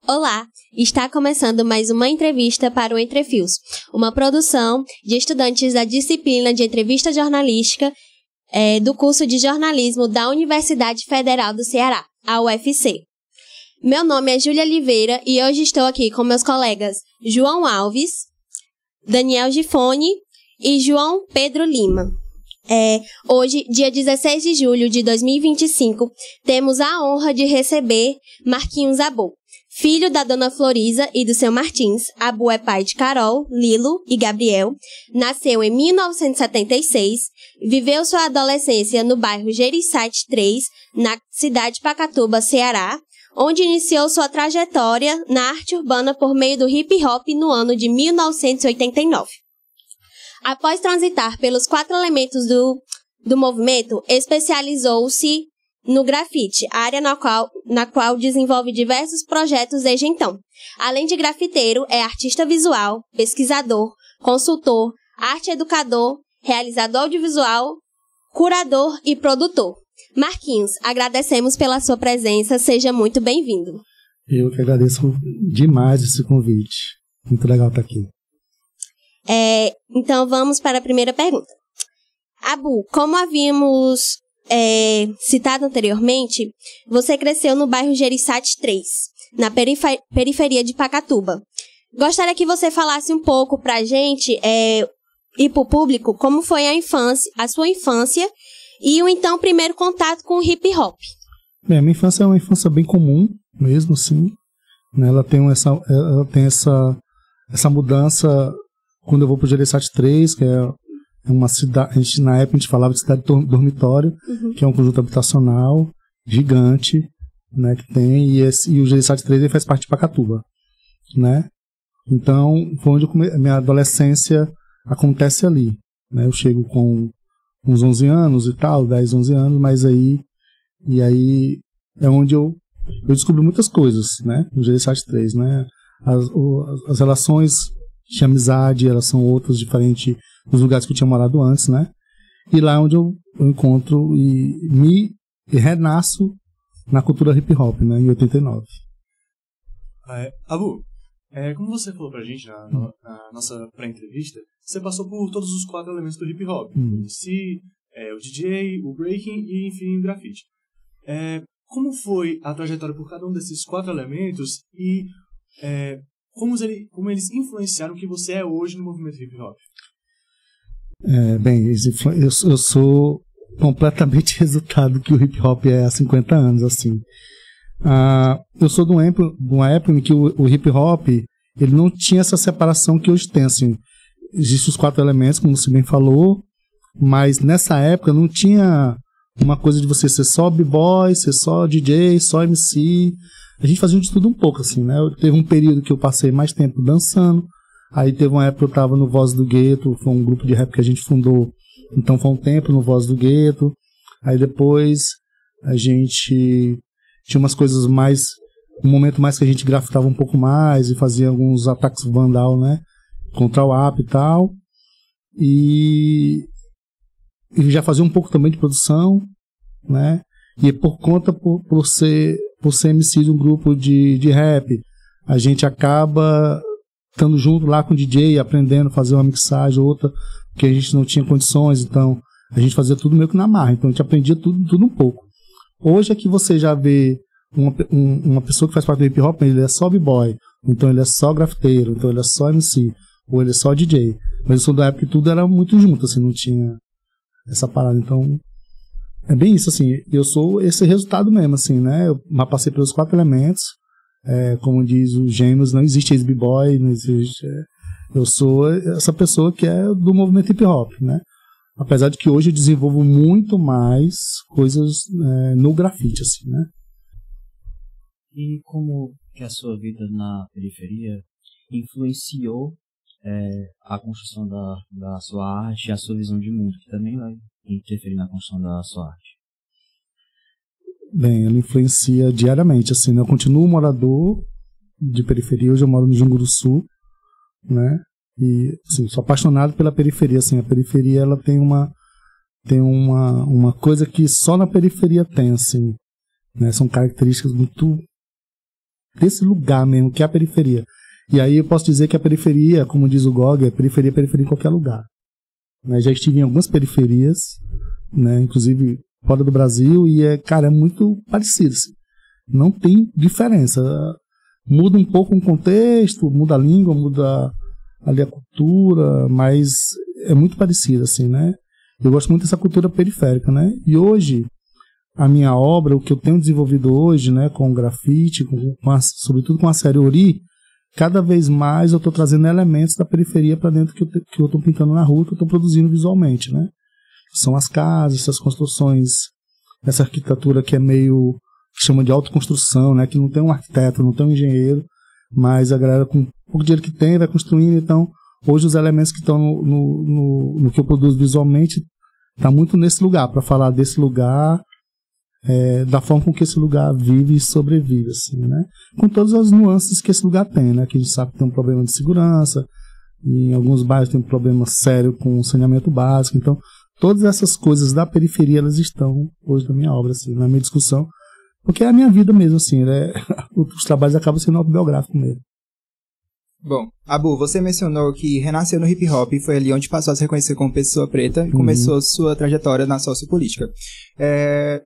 Olá, está começando mais uma entrevista para o Entre Fios, uma produção de estudantes da disciplina de entrevista jornalística do curso de jornalismo da Universidade Federal do Ceará, a UFC. Meu nome é Júlia Oliveira e hoje estou aqui com meus colegas João Alves, Daniel Gifone e João Pedro Lima. Hoje, dia 16 de julho de 2025, temos a honra de receber Marquinhos Abu. Filho da dona Florisa e do seu Martins, Abu é pai de Carol, Lilo e Gabriel. Nasceu em 1976, viveu sua adolescência no bairro Jereissati 3, na cidade de Pacatuba, Ceará, onde iniciou sua trajetória na arte urbana por meio do hip-hop no ano de 1989. Após transitar pelos 4 elementos do movimento, especializou-se no grafite, área na qual desenvolve diversos projetos desde então. Além de grafiteiro, é artista visual, pesquisador, consultor, arte educador, realizador audiovisual, curador e produtor. Marquinhos, agradecemos pela sua presença, seja muito bem-vindo. Eu que agradeço demais esse convite. Muito legal estar aqui. Então vamos para a primeira pergunta. Abu, como havíamos citado anteriormente, você cresceu no bairro Jereissati 3, na periferia de Pacatuba. Gostaria que você falasse um pouco pra gente e pro público como foi a sua infância e o então primeiro contato com o hip hop. A minha infância é uma infância bem comum, mesmo assim. Ela tem essa mudança quando eu vou pro Jereissati 3, que é uma cidade, na época a gente falava de cidade dormitório, que é um conjunto habitacional gigante, né, que tem, e o Jereissati 3 ele faz parte de Pacatuba, né? Então, foi onde minha adolescência acontece ali, né? Eu chego com uns 11 anos e tal, 10, 11 anos, mas aí é onde eu descobri muitas coisas, né, no Jereissati 3, né? As relações de amizade, elas são outras, diferentes dos lugares que eu tinha morado antes, né? E lá é onde eu encontro e renasço na cultura hip hop, né? Em 89. Abu, como você falou pra gente na nossa pré-entrevista, você passou por todos os 4 elementos do hip hop: o MC, o DJ, o breaking e, enfim, o grafite. Como foi a trajetória por cada um desses 4 elementos e como eles influenciaram o que você é hoje no movimento hip hop? Eu sou completamente resultado que o hip hop é há 50 anos, assim. Eu sou de uma época em que o hip hop ele não tinha essa separação que hoje tem, assim. Existem os 4 elementos, como você bem falou, mas nessa época não tinha uma coisa de você ser só b-boy, ser só DJ, só MC. A gente fazia de tudo um pouco, assim, né? Teve um período que eu passei mais tempo dançando. Aí teve uma época que eu tava no Voz do Gueto, foi um grupo de rap que a gente fundou, então foi um tempo no Voz do Gueto. Aí depois a gente tinha umas coisas mais, um momento mais que a gente grafitava um pouco mais e fazia alguns ataques vandal, né, contra o AP e tal. E já fazia um pouco também de produção, né, e por ser MC de um grupo de rap, a gente acaba estando junto lá com o DJ, aprendendo a fazer uma mixagem, outra, porque a gente não tinha condições, então a gente fazia tudo meio que na marra, então a gente aprendia tudo um pouco. Hoje é que você já vê uma pessoa que faz parte do hip hop, ele é só b-boy, então ele é só grafiteiro, então ele é só MC, ou ele é só DJ. Mas eu sou da época que tudo era muito junto, assim, não tinha essa parada, então é bem isso, assim, eu sou esse resultado mesmo, assim, né, eu passei pelos 4 elementos. Como diz o Gêmeos, não existe ex-b-boy, não existe. Eu sou essa pessoa que é do movimento hip hop, né? Apesar de que hoje eu desenvolvo muito mais coisas no grafite, assim, né? E como que a sua vida na periferia influenciou a construção da sua arte e a sua visão de mundo, que também vai interferir na construção da sua arte? Bem, ela influencia diariamente, assim, né? Eu continuo morador de periferia, hoje eu moro no Junguru Sul, né? E, assim, sou apaixonado pela periferia, assim, a periferia, ela tem uma tem uma coisa que só na periferia tem, assim, né? São características muito desse lugar mesmo, que é a periferia. E aí eu posso dizer que a periferia, como diz o Gog, é periferia em qualquer lugar. Né? Já estive em algumas periferias, né? Inclusive fora do Brasil, e é muito parecido, assim. Não tem diferença. Muda um pouco o contexto, muda a língua, muda ali a cultura, mas é muito parecido, assim, né? Eu gosto muito dessa cultura periférica, né? E hoje, a minha obra, o que eu tenho desenvolvido hoje, né, com o grafite, sobretudo com a série Ori, cada vez mais eu estou trazendo elementos da periferia para dentro que eu estou pintando na rua, que eu estou produzindo visualmente, né? São as casas, essas construções, essa arquitetura que é meio, que chama de autoconstrução, né? Que não tem um arquiteto, não tem um engenheiro, mas a galera com pouco dinheiro que tem vai construindo. Então, hoje os elementos que estão no que eu produzo visualmente tá muito nesse lugar, para falar desse lugar, da forma com que esse lugar vive e sobrevive, assim, né? Com todas as nuances que esse lugar tem, né? Que a gente sabe que tem um problema de segurança, e em alguns bairros tem um problema sério com o saneamento básico. Então, todas essas coisas da periferia, elas estão hoje na minha obra, assim, na minha discussão, porque é a minha vida mesmo, assim, né? Os trabalhos acabam sendo autobiográficos mesmo. Bom, Abu, você mencionou que renasceu no hip hop e foi ali onde passou a se reconhecer como pessoa preta e começou sua trajetória na sociopolítica.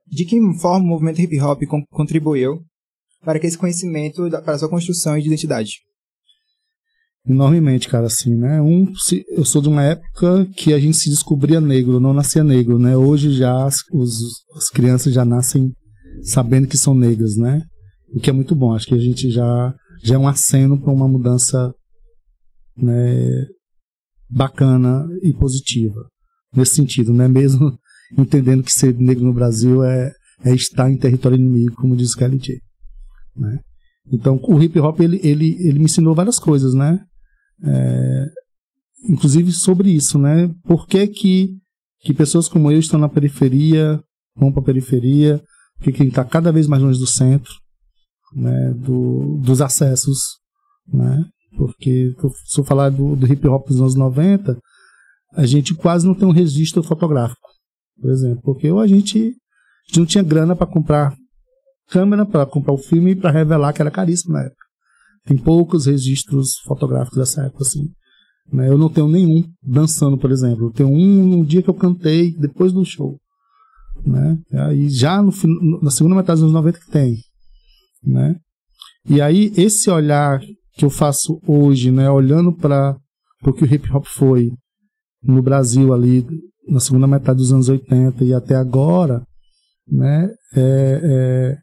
De que forma o movimento hip hop contribuiu para que esse conhecimento, para a sua construção de identidade? Enormemente, cara, assim, né? Eu sou de uma época que a gente se descobria negro, não nascia negro, né? Hoje já as crianças já nascem sabendo que são negras, né? O que é muito bom. Acho que a gente já é um aceno para uma mudança, né, bacana e positiva nesse sentido, né? Mesmo entendendo que ser negro no Brasil é estar em território inimigo, como diz o KLJ, né? Então o hip hop ele me ensinou várias coisas, né? Inclusive sobre isso, né? Por que pessoas como eu estão na periferia, vão para a periferia, porque quem está cada vez mais longe do centro, né, dos acessos, né? Porque se eu falar do hip hop dos anos 90, a gente quase não tem um registro fotográfico, por exemplo, porque a gente não tinha grana para comprar câmera, para comprar o filme e para revelar que era caríssimo na época. Tem poucos registros fotográficos dessa época, assim, né? Eu não tenho nenhum dançando, por exemplo. Eu tenho um dia que eu cantei depois do show, né? Aí já na segunda metade dos anos 90 que tem, né? E aí esse olhar que eu faço hoje, né, olhando para o que o hip hop foi no Brasil ali na segunda metade dos anos 80 e até agora, né, é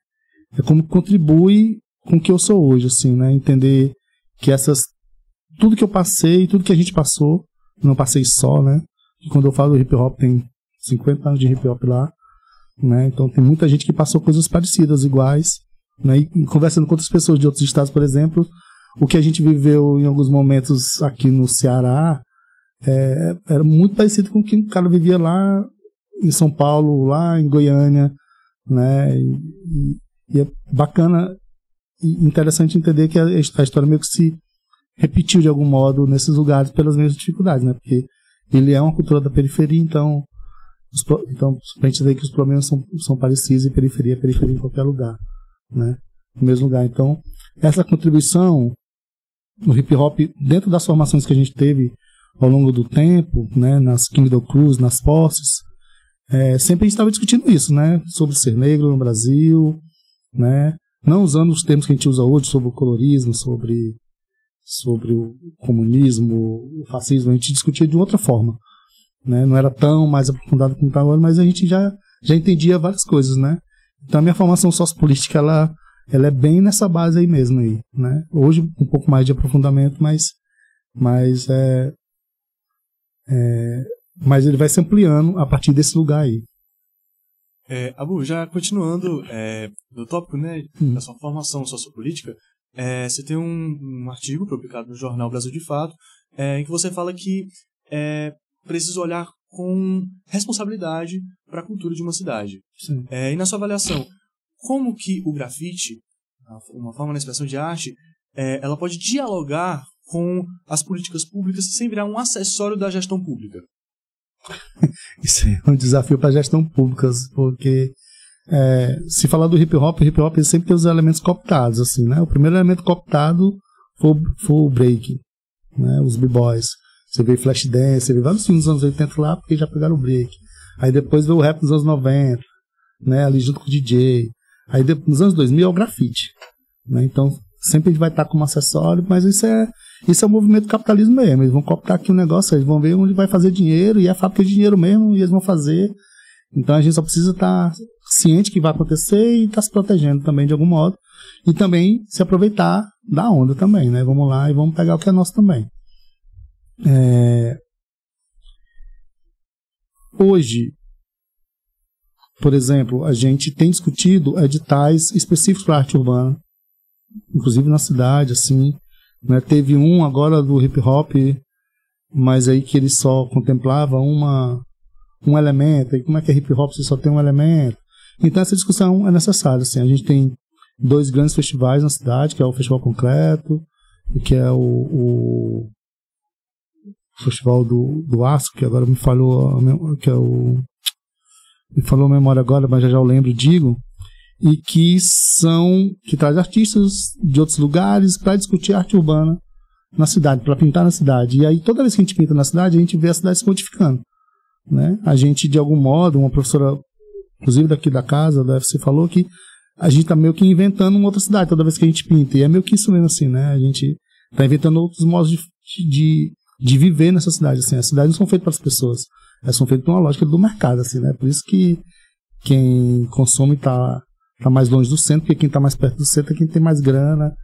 como contribui com o que eu sou hoje, assim, né? Entender que tudo que eu passei, tudo que a gente passou, não passei só, né? E quando eu falo do hip hop, tem 50 anos de hip hop lá, né? Então tem muita gente que passou coisas parecidas, iguais, né? E conversando com outras pessoas de outros estados, por exemplo, o que a gente viveu em alguns momentos aqui no Ceará era muito parecido com o que o cara vivia lá em São Paulo, lá em Goiânia, né? E é bacana e interessante entender que a história meio que se repetiu de algum modo nesses lugares pelas mesmas dificuldades, né? Porque ele é uma cultura da periferia, então a gente vê que os problemas são parecidos, e periferia em qualquer lugar, né? No mesmo lugar. Então, essa contribuição no hip hop, dentro das formações que a gente teve ao longo do tempo, né? Nas Kingdom Cruz, nas posses, sempre a gente estava discutindo isso, né? Sobre ser negro no Brasil, né? Não usando os termos que a gente usa hoje sobre o colorismo, sobre o comunismo, o fascismo. A gente discutia de outra forma, né? Não era tão mais aprofundado como está agora, mas a gente já entendia várias coisas, né? Então a minha formação sociopolítica ela é bem nessa base aí mesmo aí, né? Hoje um pouco mais de aprofundamento, mas ele vai se ampliando a partir desse lugar aí. Abu, já continuando no tópico, né, da sua formação sociopolítica, você tem um artigo publicado no jornal Brasil de Fato, em que você fala que precisa olhar com responsabilidade para a cultura de uma cidade. E na sua avaliação, como que o grafite, uma forma de expressão de arte, ela pode dialogar com as políticas públicas sem virar um acessório da gestão pública? Isso é um desafio para a gestão pública, porque se falar do hip hop ele sempre tem os elementos cooptados, assim, né? O primeiro elemento cooptado foi o break, né? Os b-boys. Você vê Flashdance, você vê vários filmes dos anos 80 lá, porque já pegaram o break. Aí depois veio o rap dos anos 90, né? Ali junto com o DJ. Aí nos anos 2000 é o grafite, né? Então sempre a gente vai estar como acessório, mas isso é o movimento do capitalismo mesmo. Eles vão cooptar aqui um negócio, eles vão ver onde vai fazer dinheiro, e é fábrica de dinheiro mesmo, e eles vão fazer. Então a gente só precisa estar ciente que vai acontecer e estar se protegendo também de algum modo. E também se aproveitar da onda também, né? Vamos lá e vamos pegar o que é nosso também. Hoje, por exemplo, a gente tem discutido editais específicos para a arte urbana, inclusive na cidade, assim, né? Teve um agora do hip hop, mas aí que ele só contemplava um elemento. E como é que é hip hop se só tem um elemento? Então essa discussão é necessária, assim. A gente tem 2 grandes festivais na cidade, que é o Festival Concreto e que é o Festival do Aço, que agora me falou a memória agora, mas já eu lembro, digo, e que traz artistas de outros lugares para discutir arte urbana na cidade, para pintar na cidade. E aí toda vez que a gente pinta na cidade, a gente vê a cidade se modificando, né? A gente, de algum modo, uma professora, inclusive daqui da casa, da UFC, falou que a gente tá meio que inventando uma outra cidade toda vez que a gente pinta. E é meio que isso mesmo, assim, né? A gente tá inventando outros modos de viver nessa cidade, assim. As cidades não são feitas para as pessoas, elas são feitas por uma lógica do mercado, assim, né? Por isso que quem consome tá mais longe do centro, porque quem tá mais perto do centro é quem tem mais grana,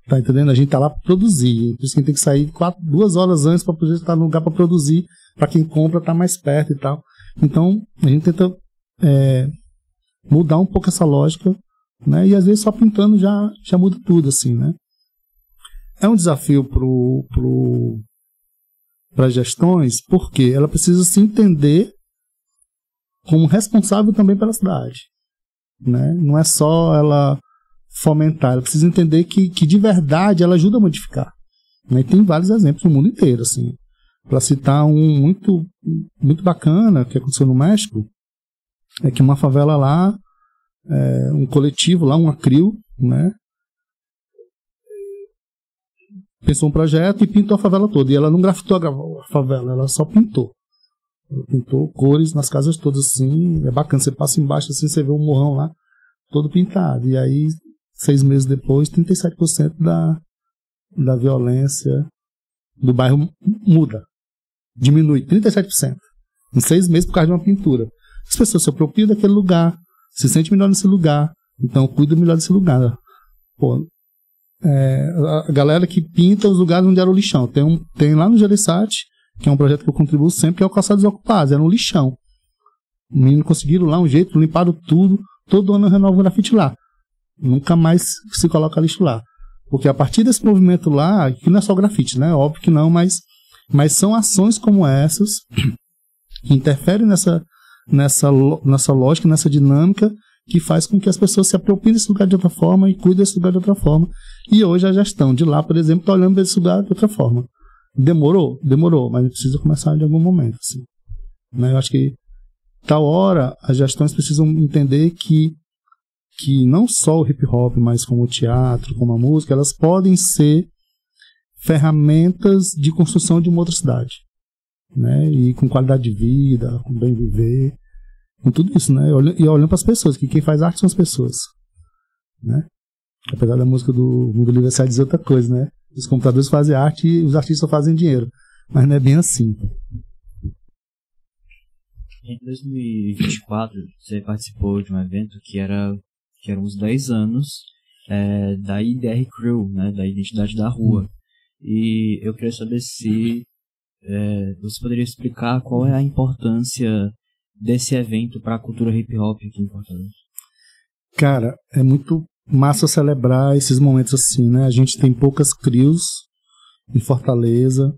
tá entendendo? A gente tá lá para produzir, por isso que tem que sair 2 horas antes para poder estar no lugar para produzir, para quem compra tá mais perto e tal. Então a gente tenta mudar um pouco essa lógica, né? E às vezes só pintando já muda tudo, assim, né? É um desafio para as gestões, porque ela precisa se entender como responsável também pela cidade, né? Não é só ela fomentar, ela precisa entender que de verdade ela ajuda a modificar, né? E tem vários exemplos no mundo inteiro, assim. Para citar um muito, muito bacana que aconteceu no México, é que uma favela lá, um coletivo lá, um ACRIL, né, pensou um projeto e pintou a favela toda. E ela não grafitou a favela, ela só pintou. Ela pintou cores nas casas todas, assim. É bacana, você passa embaixo assim, você vê um morrão lá todo pintado. E aí, 6 meses depois, 37% da violência do bairro muda. Diminui 37%. Em 6 meses por causa de uma pintura. As pessoas se apropriam daquele lugar, se sentem melhor nesse lugar, então cuida melhor desse lugar. Pô, a galera que pinta os lugares onde era o lixão. Tem lá no Gereissati, que é um projeto que eu contribuo sempre, que é o Calçados Ocupados, era um lixão. Os meninos conseguiram lá um jeito, limparam tudo, todo ano eu renovo o grafite lá. Nunca mais se coloca lixo lá. Porque a partir desse movimento lá, que não é só grafite, né? Óbvio que não, mas são ações como essas que interferem nessa lógica, nessa dinâmica que faz com que as pessoas se apropriem desse lugar de outra forma e cuidem desse lugar de outra forma. E hoje a gestão de lá, por exemplo, está olhando para esse lugar de outra forma. Demorou, mas precisa começar de algum momento, assim, né? Eu acho que tal hora as gestões precisam entender que não só o hip hop, mas como o teatro, como a música, elas podem ser ferramentas de construção de uma outra cidade, né? E com qualidade de vida, com bem viver, com tudo isso, né? E olhando para as pessoas, que quem faz arte são as pessoas, né? Apesar da música do Mundo Livre dizer outra coisa, né? Os computadores fazem arte e os artistas só fazem dinheiro, mas não é bem assim. Em 2024, você participou de um evento que eram os 10 anos da IDR Crew, né? Da Identidade da Rua. E eu queria saber se você poderia explicar qual é a importância desse evento para a cultura hip hop aqui em Fortaleza. Cara, é muito massa celebrar esses momentos assim, né? A gente tem poucas crios em Fortaleza,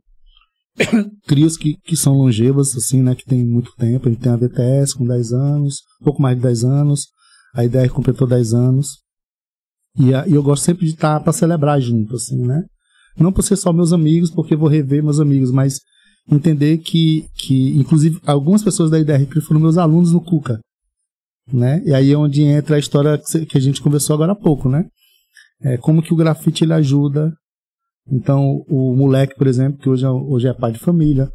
crios que são longevas, assim, né? Que tem muito tempo. A gente tem a VTS com 10 anos, pouco mais de 10 anos, a IDR completou 10 anos, e eu gosto sempre de estar para celebrar junto, assim, né? Não por ser só meus amigos, porque vou rever meus amigos, mas entender que inclusive, algumas pessoas da IDRP foram meus alunos no Cuca, né? E aí é onde entra a história que a gente conversou agora há pouco, né? Como que o grafite ele ajuda. Então, o moleque, por exemplo, que hoje é pai de família,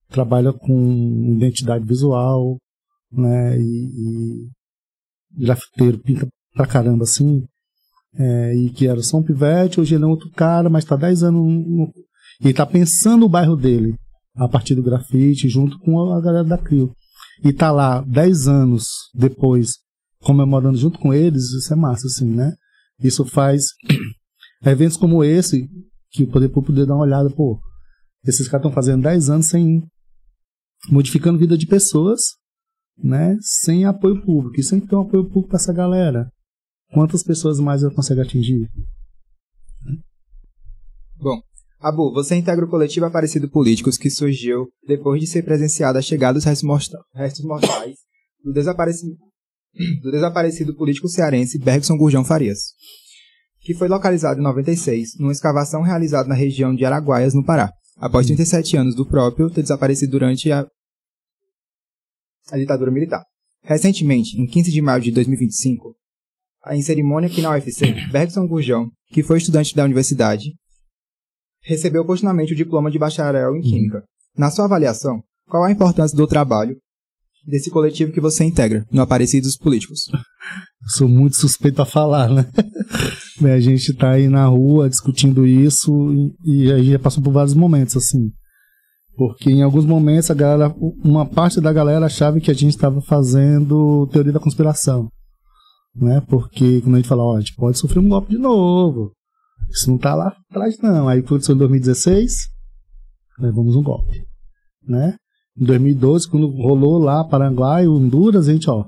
trabalha com identidade visual, né? E grafiteiro, pinta pra caramba, assim. E que era só um pivete, hoje ele é outro cara, mas tá 10 anos ele tá pensando o bairro dele a partir do grafite, junto com a galera da CRIO. E tá lá 10 anos depois, comemorando junto com eles, isso é massa, assim, né? Isso faz eventos como esse, que o poder público poder dar uma olhada, pô, esses caras estão fazendo 10 anos modificando a vida de pessoas, né? Sem apoio público. E sem ter um apoio público para essa galera. Quantas pessoas mais eu consigo atingir? Bom, Abu, você integra o coletivo Aparecido Políticos, que surgiu depois de ser presenciada a chegada dos restos mortais do desaparecido político cearense Bergson Gurjão Farias, que foi localizado em 96, numa escavação realizada na região de Araguaias, no Pará, após 37 anos do próprio ter desaparecido durante a ditadura militar. Recentemente, em 15 de maio de 2025, em cerimônia aqui na UFC, Bergson Gurjão, que foi estudante da universidade, recebeu postumamente o diploma de bacharel em Química. Na sua avaliação, qual a importância do trabalho desse coletivo que você integra no Aparecidos Políticos? Eu sou muito suspeito a falar, né? A gente tá aí na rua discutindo isso e a gente já passou por vários momentos, assim. Porque em alguns momentos uma parte da galera achava que a gente estava fazendo teoria da conspiração, né? Porque quando a gente fala, ó, a gente pode sofrer um golpe de novo, isso não tá lá atrás não. Aí aconteceu em 2016, levamos um golpe, né? Em 2012, quando rolou lá Paraguai, Honduras, a gente, ó,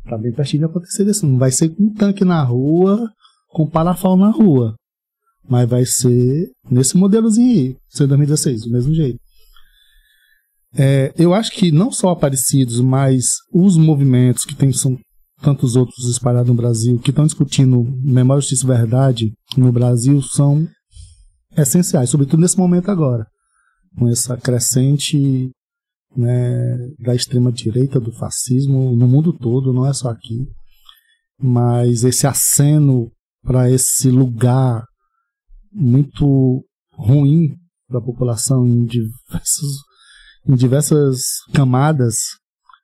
tá bem pertinho de acontecer isso. Não vai ser com um tanque na rua, com parafal na rua, mas vai ser nesse modelozinho aí, em 2016, do mesmo jeito. Eu acho que não só Aparecidos, mas os movimentos que são tantos outros espalhados no Brasil, que estão discutindo memória, justiça e verdade no Brasil, são essenciais, sobretudo nesse momento agora, com essa crescente, né, da extrema-direita, do fascismo no mundo todo, não é só aqui, mas esse aceno para esse lugar muito ruim da população em diversas camadas,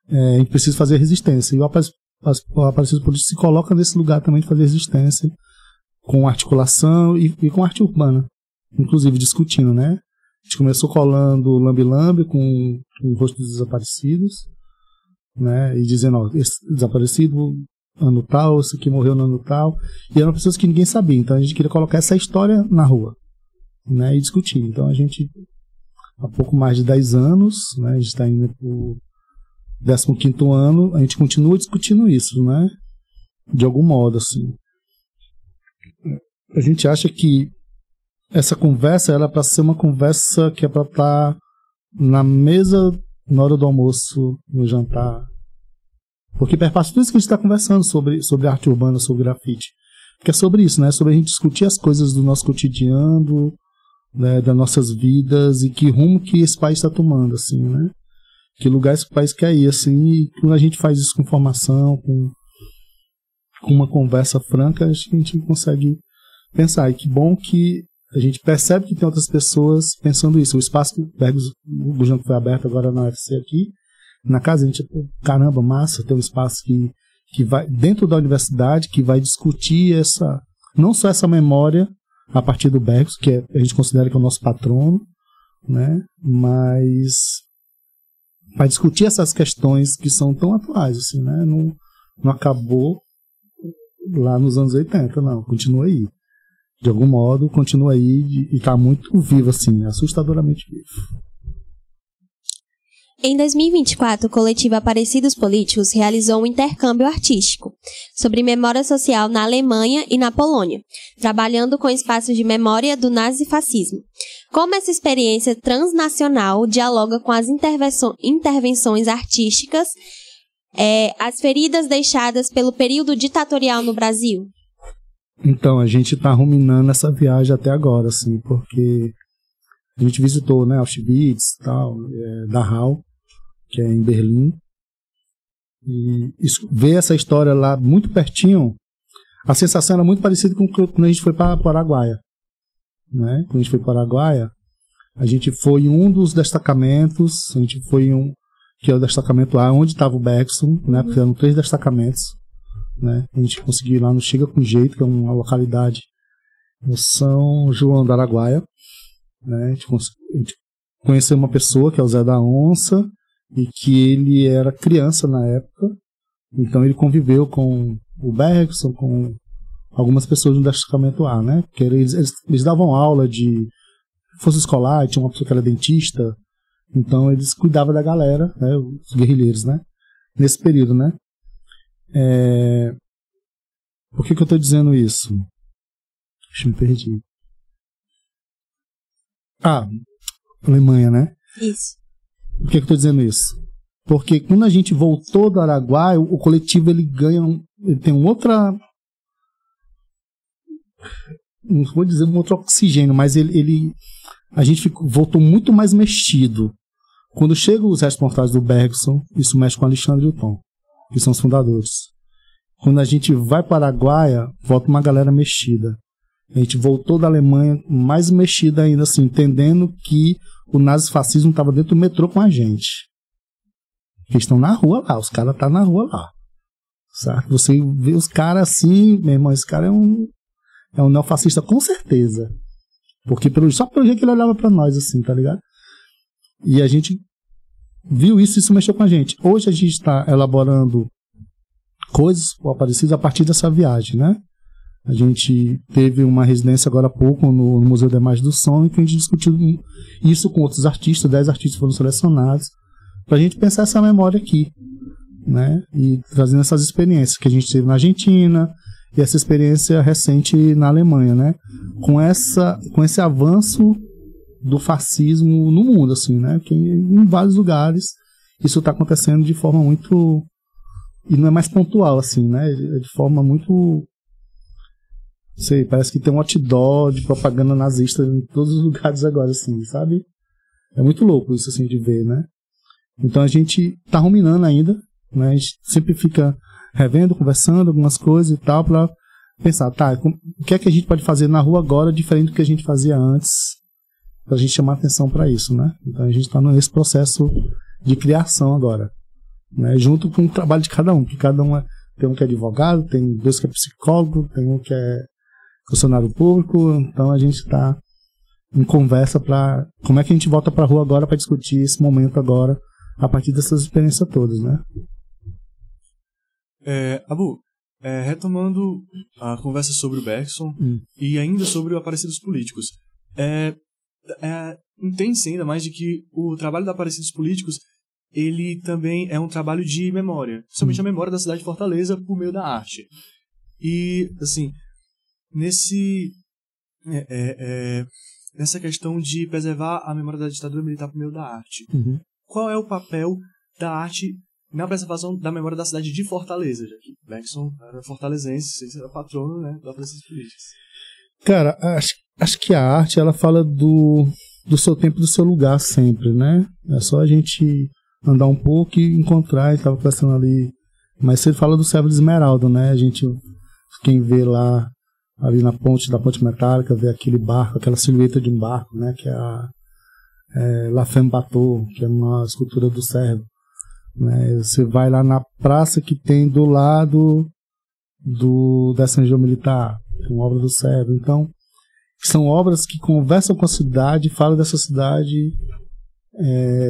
a gente precisa fazer resistência. E o Aparecido Político se coloca nesse lugar também de fazer resistência, com articulação e com arte urbana, inclusive discutindo, né? A gente começou colando lambe-lambe com o rosto dos desaparecidos, né? E dizendo, ó, esse desaparecido ano tal, esse aqui morreu no ano tal. E eram pessoas que ninguém sabia, então a gente queria colocar essa história na rua, né? E discutir. Então a gente, há pouco mais de 10 anos, né? A gente está indo para o 15º ano, a gente continua discutindo isso, né? De algum modo, assim. A gente acha que essa conversa era para ser uma conversa que é para estar na mesa na hora do almoço, no jantar. Porque perpassa tudo isso que a gente está conversando sobre arte urbana, sobre grafite. Porque é sobre isso, né? Sobre a gente discutir as coisas do nosso cotidiano, né? Das nossas vidas e que rumo que esse país está tomando, assim, né? Que lugar esse país quer ir, assim. E quando a gente faz isso com formação, com uma conversa franca, a gente consegue pensar. E que bom que a gente percebe que tem outras pessoas pensando isso. O espaço que o Gurjão foi aberto agora na UFC aqui, na casa, a gente, caramba, massa, tem um espaço que vai dentro da universidade, que vai discutir não só essa memória a partir do Bergson, que a gente considera que é o nosso patrono, né? Mas vai discutir essas questões que são tão atuais, assim, né? Não acabou lá nos anos 80, não, continua aí. De algum modo, continua aí e está muito vivo, assim, assustadoramente vivo. Em 2024, o coletivo Aparecidos Políticos realizou um intercâmbio artístico sobre memória social na Alemanha e na Polônia, trabalhando com espaços de memória do nazifascismo. Como essa experiência transnacional dialoga com as intervenções artísticas, as feridas deixadas pelo período ditatorial no Brasil? Então, a gente está ruminando essa viagem até agora, assim, porque A gente visitou, né, Auschwitz, tal, Dachau, que é em Berlim. E ver essa história lá muito pertinho, a sensação era muito parecida com quando a gente foi para Araguaia, né? Quando a gente foi para Araguaia, a gente foi em um dos destacamentos, a gente foi em um, que é o destacamento A, onde estava o Bergson, né? Porque eram 3 destacamentos, né? A gente conseguiu ir lá no Chega com Jeito, que é uma localidade no São João da Araguaia, né? A gente conheceu uma pessoa, que é o Zé da Onça, e que ele era criança na época, então ele conviveu com o Bergson, com algumas pessoas no destacamento A, né? Porque eles davam aula de força escolar, tinha uma pessoa que era dentista, então eles cuidavam da galera, né? Os guerrilheiros, né? Nesse período, né? Por que eu estou dizendo isso? Deixa eu me perder. Alemanha, né? Isso. Por que eu estou dizendo isso? Porque quando a gente voltou do Araguaia, o coletivo ele tem outra, não vou dizer um outro oxigênio, mas a gente voltou muito mais mexido. Quando chegam os responsáveis do Bergson, isso mexe com o Alexandre e o Tom, que são os fundadores. Quando a gente vai para o Araguaia, volta uma galera mexida. A gente voltou da Alemanha mais mexida ainda, assim, entendendo que o nazifascismo estava dentro do metrô com a gente. Eles estão na rua lá, os caras estão na rua lá. Sabe? Você vê os caras assim, meu irmão, esse cara é um neofascista com certeza. Porque só pelo jeito que ele olhava pra nós, assim, tá ligado? E a gente viu isso mexeu com a gente. Hoje a gente está elaborando coisas parecidas a partir dessa viagem, né? A gente teve uma residência agora há pouco no Museu da Imagem do Som, em que a gente discutiu isso com outros artistas, 10 artistas foram selecionados, para a gente pensar essa memória aqui, né? E trazendo essas experiências que a gente teve na Argentina e essa experiência recente na Alemanha, né? Com esse avanço do fascismo no mundo, assim, né? Que em vários lugares isso está acontecendo de forma muito... E não é mais pontual, assim, né? É de forma muito... Não sei, parece que tem um outdoor de propaganda nazista em todos os lugares agora, assim, sabe? É muito louco isso, assim, de ver, né? Então a gente tá ruminando ainda, né? A gente sempre fica revendo, conversando algumas coisas e tal, pra pensar, tá, o que é que a gente pode fazer na rua agora diferente do que a gente fazia antes, pra gente chamar atenção para isso, né? Então a gente tá nesse processo de criação agora, né? Junto com o trabalho de cada um, que cada um tem um que é advogado, tem 2 que é psicólogo, tem um que é funcionário público, então a gente está em conversa para como é que a gente volta para a rua agora para discutir esse momento agora a partir dessas experiências todas, né? Abu, retomando a conversa sobre o Bergson e ainda sobre o Aparecidos Políticos, entende-se ainda mais de que o trabalho do Aparecidos Políticos ele também é um trabalho de memória, principalmente a memória da cidade de Fortaleza por meio da arte. E, assim, nessa questão de preservar a memória da ditadura militar por meio da arte. Qual é o papel da arte na preservação da memória da cidade de Fortaleza? Já que Bergson era fortalezense, era patrono, né, da Aparecidos Políticos. Cara, acho que a arte ela fala do seu tempo e do seu lugar sempre, né? É só a gente andar um pouco e encontrar, estava conversando ali, mas você fala do Servo de Esmeralda, né? A gente, quem vê lá ali na ponte da Ponte Metálica, vê aquele barco, aquela silhueta de um barco, né, que é a La Femme Bateau, que é uma escultura do Servo, né? Você vai lá na praça que tem do lado da São Militar, que é uma obra do Servo. Então, são obras que conversam com a cidade, falam dessa cidade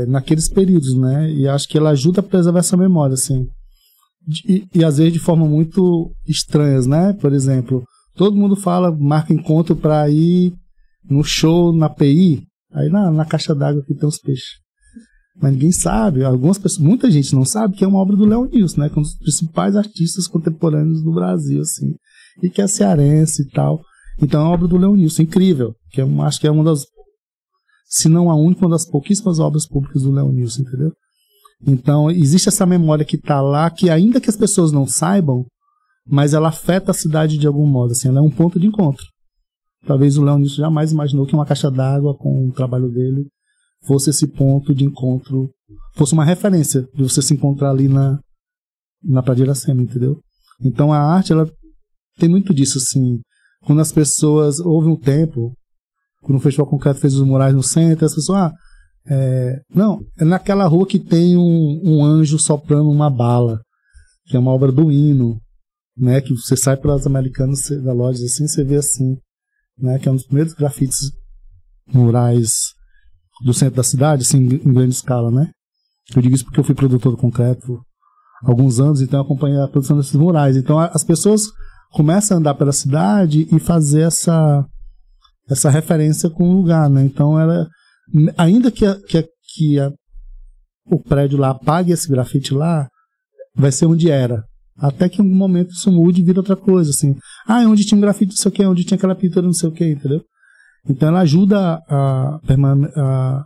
naqueles períodos, né? E acho que ela ajuda a preservar essa memória, assim. E às vezes de forma muito estranhas, né? Por exemplo, todo mundo marca encontro para ir no show na PI, aí na caixa d'água que tem os peixes. Mas ninguém sabe, algumas pessoas, muita gente não sabe que é uma obra do Léo Nilson, né? Que é um dos principais artistas contemporâneos do Brasil, assim. E que é cearense e tal. Então é uma obra do Léo Nilson, incrível. Que acho que é uma das, se não a única, uma das pouquíssimas obras públicas do Léo Nilson, entendeu? Então existe essa memória que está lá, que ainda que as pessoas não saibam, mas ela afeta a cidade de algum modo, assim, ela é um ponto de encontro, talvez o Léo Nilson jamais imaginou que uma caixa d'água com o trabalho dele fosse esse ponto de encontro, fosse uma referência de você se encontrar ali na Praia de Iracema, entendeu? Então a arte, ela tem muito disso, assim, quando as pessoas, houve um tempo, quando o Festival Concreto fez os murais no centro, as pessoas, não, é naquela rua que tem um anjo soprando uma bala, que é uma obra do Hino, né, que você sai pelas Americanas da loja assim, você vê assim, né, que é um dos primeiros grafites murais do centro da cidade, assim, em grande escala, né. Eu digo isso porque eu fui produtor do concreto há alguns anos, então eu acompanhei a produção desses murais. Então as pessoas começam a andar pela cidade e fazer essa referência com o lugar, né. Então ela, ainda que o prédio lá apague esse grafite lá, vai ser onde era. Até que em algum momento isso mude e vira outra coisa, assim. Ah, é onde tinha um grafite, não sei o que, onde tinha aquela pintura, não sei o que, entendeu? Então ela ajuda a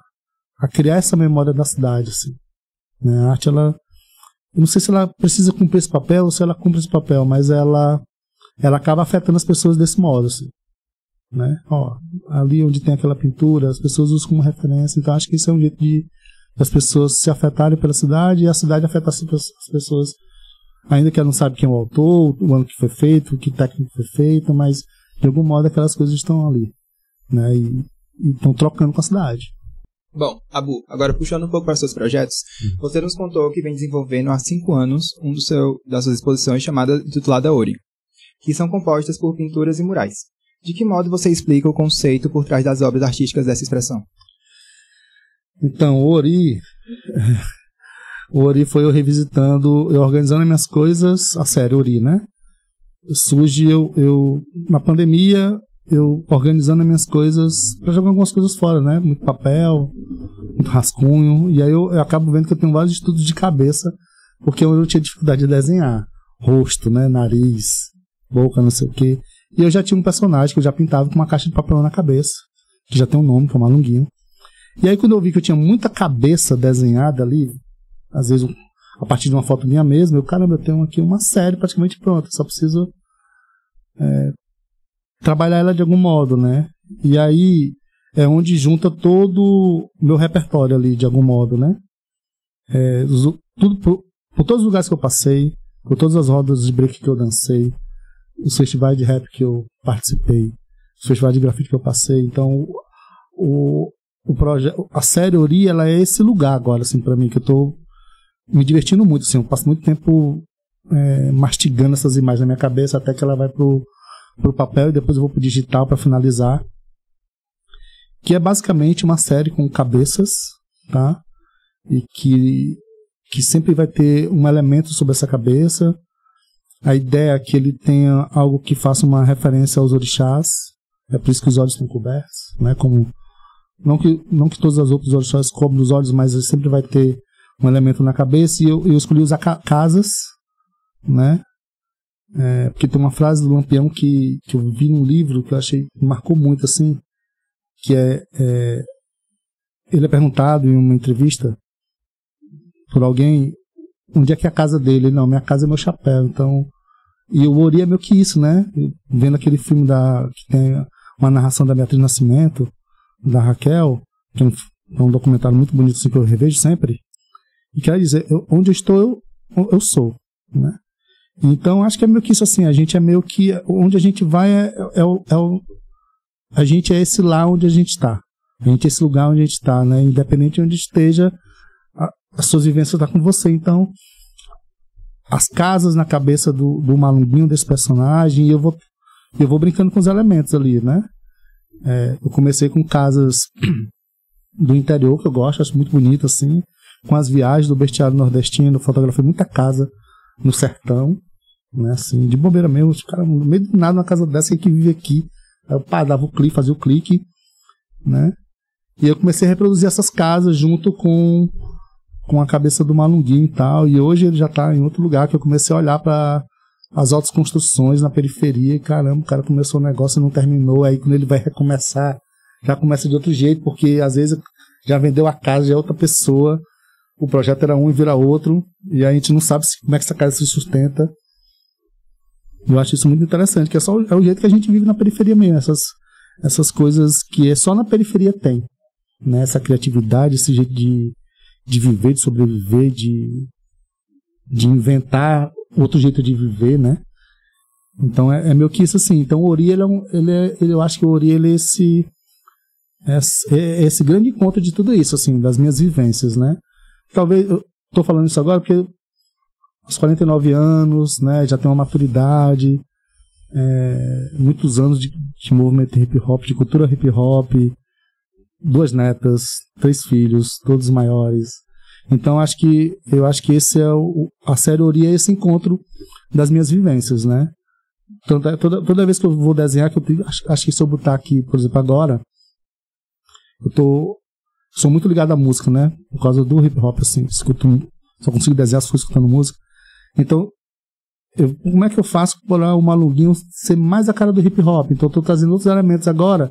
criar essa memória da cidade, assim. Né? A arte, ela... Eu não sei se ela precisa cumprir esse papel ou se ela cumpre esse papel, mas ela acaba afetando as pessoas desse modo, assim. Né? Ó, ali onde tem aquela pintura, as pessoas usam como referência. Então acho que isso é um jeito de as pessoas se afetarem pela cidade e a cidade afeta as pessoas, ainda que ela não sabe quem é o autor, o ano que foi feito, que técnica foi feita, mas de algum modo aquelas coisas estão ali, né, e estão trocando com a cidade. Bom, Abu, agora puxando um pouco para seus projetos, você nos contou que vem desenvolvendo há 5 anos das suas exposições intitulada Ori, que são compostas por pinturas e murais. De que modo você explica o conceito por trás das obras artísticas dessa expressão? Então, o Ori foi eu revisitando, eu organizando as minhas coisas, a série Ori, né? Surge eu na pandemia, eu organizando as minhas coisas para jogar algumas coisas fora, né? Muito papel, muito rascunho, e aí eu acabo vendo que eu tenho vários estudos de cabeça, porque eu tinha dificuldade de desenhar rosto, né? Nariz, boca, não sei o quê. E eu já tinha um personagem que eu já pintava com uma caixa de papel na cabeça, que já tem um nome, que é o Malunguinho. E aí quando eu vi que eu tinha muita cabeça desenhada ali, às vezes a partir de uma foto minha mesma, caramba, eu tenho aqui uma série praticamente pronta, só preciso trabalhar ela de algum modo, né? E aí é onde junta todo o meu repertório ali, de algum modo, né? Por todos os lugares que eu passei, por todas as rodas de break que eu dancei, os festivais de rap que eu participei, os festivais de grafite que eu passei, então o projeto, a série Ori, ela é esse lugar agora, assim, pra mim, que eu tô me divertindo muito, assim, eu passo muito tempo mastigando essas imagens na minha cabeça até que ela vai pro papel e depois eu vou pro digital pra finalizar, que é basicamente uma série com cabeças, tá? E que sempre vai ter um elemento sobre essa cabeça. A ideia é que ele tenha algo que faça uma referência aos orixás, é por isso que os olhos estão cobertos, né? Como não que todos os outros orixás cobrem os olhos, mas ele sempre vai ter um elemento na cabeça, e eu escolhi usar casas, né? Porque tem uma frase do Lampião que eu vi num livro que eu achei que marcou muito, assim, que ele é perguntado em uma entrevista por alguém onde é que é a casa dele. Ele, não, minha casa é meu chapéu. Então, e o Ori é meio que isso, né? Vendo aquele filme que tem uma narração da Beatriz Nascimento, da Raquel, que é um documentário muito bonito, assim, que eu revejo sempre, e quer dizer, onde eu estou, eu sou, né? Então acho que é meio que isso, assim, a gente é meio que, onde a gente vai a gente é esse lá onde a gente está, a gente é esse lugar onde a gente está, né? Independente de onde esteja, as suas vivências estão com você. Então as casas na cabeça do Malunguinho, desse personagem, e eu vou brincando com os elementos ali, né? Eu comecei com casas do interior, que eu gosto, acho muito bonito, assim, com as viagens do bestiário nordestino, fotografei muita casa no sertão, né, assim, de bobeira mesmo, os caras no meio do nada, na casa dessa que vive aqui, aí eu dava o clique, fazia o clique, né, e eu comecei a reproduzir essas casas junto com a cabeça do Malunguinho e tal, e hoje ele já tá em outro lugar, que eu comecei a olhar para as altas construções na periferia, e caramba, o cara começou o negócio e não terminou, aí quando ele vai recomeçar, já começa de outro jeito, porque às vezes já vendeu a casa, já é outra pessoa, o projeto era um e vira outro, e a gente não sabe como é que essa casa se sustenta. Eu acho isso muito interessante, que é o jeito que a gente vive na periferia mesmo, essas coisas que só na periferia tem, né? Essa criatividade, esse jeito de viver, de sobreviver, de inventar outro jeito de viver, né? Então é meio que isso assim. Então o Ori, eu acho que o Ori ele é esse grande encontro de tudo isso, assim, das minhas vivências, né? Talvez eu tô falando isso agora porque aos 49 anos, né, já tenho uma maturidade, muitos anos de movimento hip hop, de cultura hip hop, 2 netas, 3 filhos, todos maiores. Então eu acho que esse é a série Ori, é esse encontro das minhas vivências, né? Então, toda vez que eu vou desenhar, acho que se eu botar aqui, por exemplo, agora, sou muito ligado à música, né? Por causa do hip hop, assim, só consigo desenhar se for escutando música. Então, como é que eu faço para o Malunguinho ser mais a cara do hip hop? Então, eu tô trazendo outros elementos agora,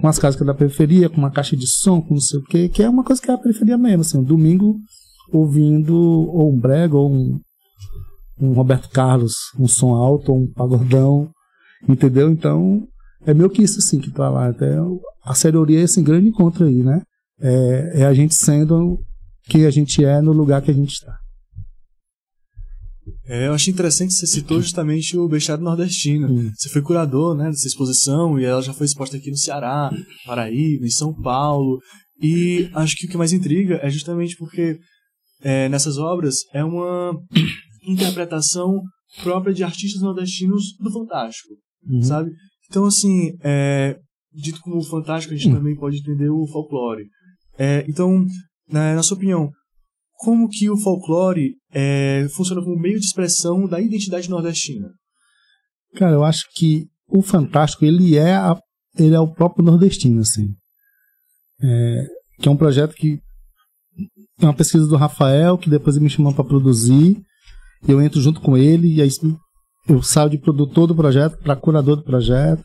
com as casas da periferia, com uma caixa de som, com não sei o quê, que é uma coisa que é a periferia mesmo, assim, um domingo ouvindo ou um brega, ou um Roberto Carlos, um som alto, ou um pagodão, entendeu? Então, é meio que isso, assim, que tá lá. Até a série Ori é esse grande encontro aí, né? É a gente sendo quem a gente é no lugar que a gente está. Eu achei interessante que você citou justamente o Bestiário Nordestino. Você foi curador, né, dessa exposição, e ela já foi exposta aqui no Ceará, Paraíba, em São Paulo. E acho que o que mais intriga é justamente porque nessas obras é uma interpretação própria de artistas nordestinos do Fantástico, sabe? Então, assim, dito como Fantástico, a gente também pode entender o folclore. Então, na sua opinião, como que o folclore funciona como meio de expressão da identidade nordestina? Cara, eu acho que o Fantástico, ele é o próprio nordestino, assim. Que é um projeto que é uma pesquisa do Rafael, que depois ele me chamou para produzir, eu entro junto com ele, e aí eu saio de produtor do projeto para curador do projeto,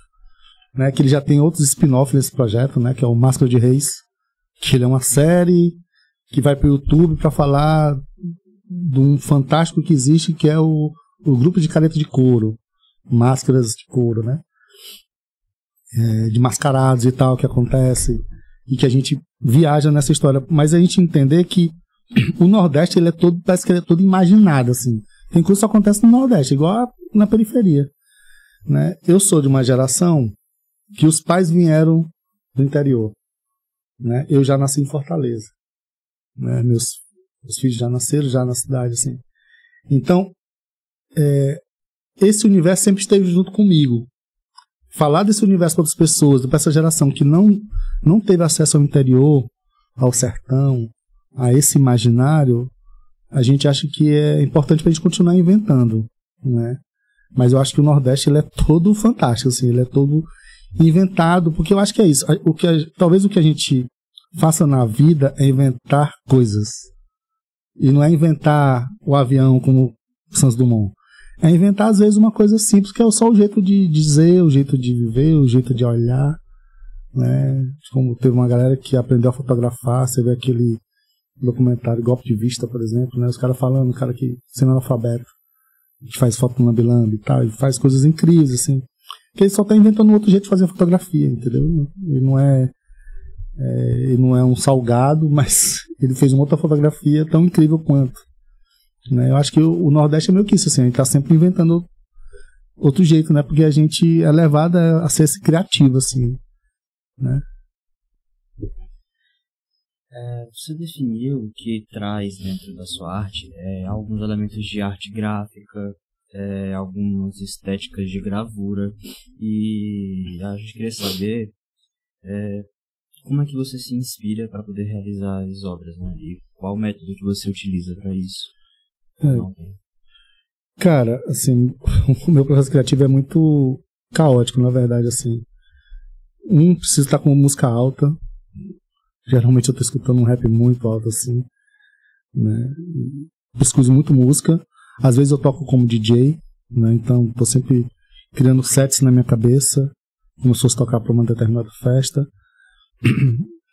né, que ele já tem outros spin-offs nesse projeto, né, que é o Máscara de Reis, que ele é uma série que vai para o YouTube para falar de um fantástico que existe, que é o grupo de careta de couro, máscaras de couro, né, de mascarados e tal, que acontece, e que a gente viaja nessa história, mas a gente entender que o Nordeste, ele parece que ele é todo imaginado, assim. Tem coisa que só acontece no Nordeste, igual na periferia, né? Eu sou de uma geração que os pais vieram do interior, né? Eu já nasci em Fortaleza, né? Meus filhos já nasceram já na cidade, assim. Então, esse universo sempre esteve junto comigo. Falar desse universo para outras pessoas, para essa geração que não teve acesso ao interior, ao sertão, a esse imaginário, a gente acha que é importante para a gente continuar inventando, né? Mas eu acho que o Nordeste, ele é todo fantástico, assim, ele é todo inventado, porque eu acho que é isso. Talvez o que a gente faça na vida é inventar coisas. E não é inventar o avião como Santos Dumont. É inventar, às vezes, uma coisa simples, que é só o jeito de dizer, o jeito de viver, o jeito de olhar, né? Como teve uma galera que aprendeu a fotografar, você vê aquele documentário Golpe de Vista, por exemplo, né? Os caras falando, o cara que sendo analfabeto, que faz foto no lambi-lambi e tal, e faz coisas incríveis, assim. Que ele só tá inventando outro jeito de fazer fotografia, entendeu? Ele não é um salgado, mas ele fez uma outra fotografia tão incrível quanto, né? Eu acho que o Nordeste é meio que isso, assim, a gente tá sempre inventando outro jeito, né? Porque a gente é levado a ser esse criativo, assim, né? Você definiu o que traz dentro da sua arte alguns elementos de arte gráfica, algumas estéticas de gravura, e a gente queria saber como é que você se inspira para poder realizar as obras, né? E qual método que você utiliza para isso? Cara, assim, o meu processo criativo é muito caótico, na verdade, assim. Preciso estar com uma música alta. Geralmente eu tô escutando um rap muito alto, assim, né? Pesquiso muito música. Às vezes eu toco como DJ, né? Então tô sempre criando sets na minha cabeça, como se fosse tocar para uma determinada festa.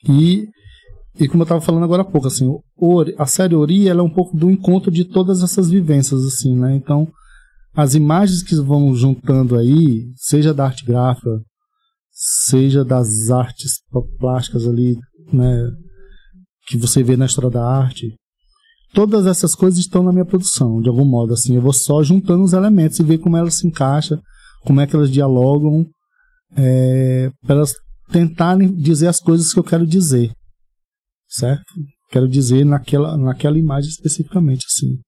E como eu tava falando agora há pouco, assim, a série Ori, ela é um pouco do encontro de todas essas vivências, assim, né? Então, as imagens que vão juntando aí, seja da arte gráfica, seja das artes plásticas ali, né, que você vê na história da arte. Todas essas coisas estão na minha produção, de algum modo, assim. Eu vou só juntando os elementos e ver como elas se encaixam, como é que elas dialogam, para elas tentarem dizer as coisas que eu quero dizer, certo? Quero dizer naquela imagem especificamente, assim.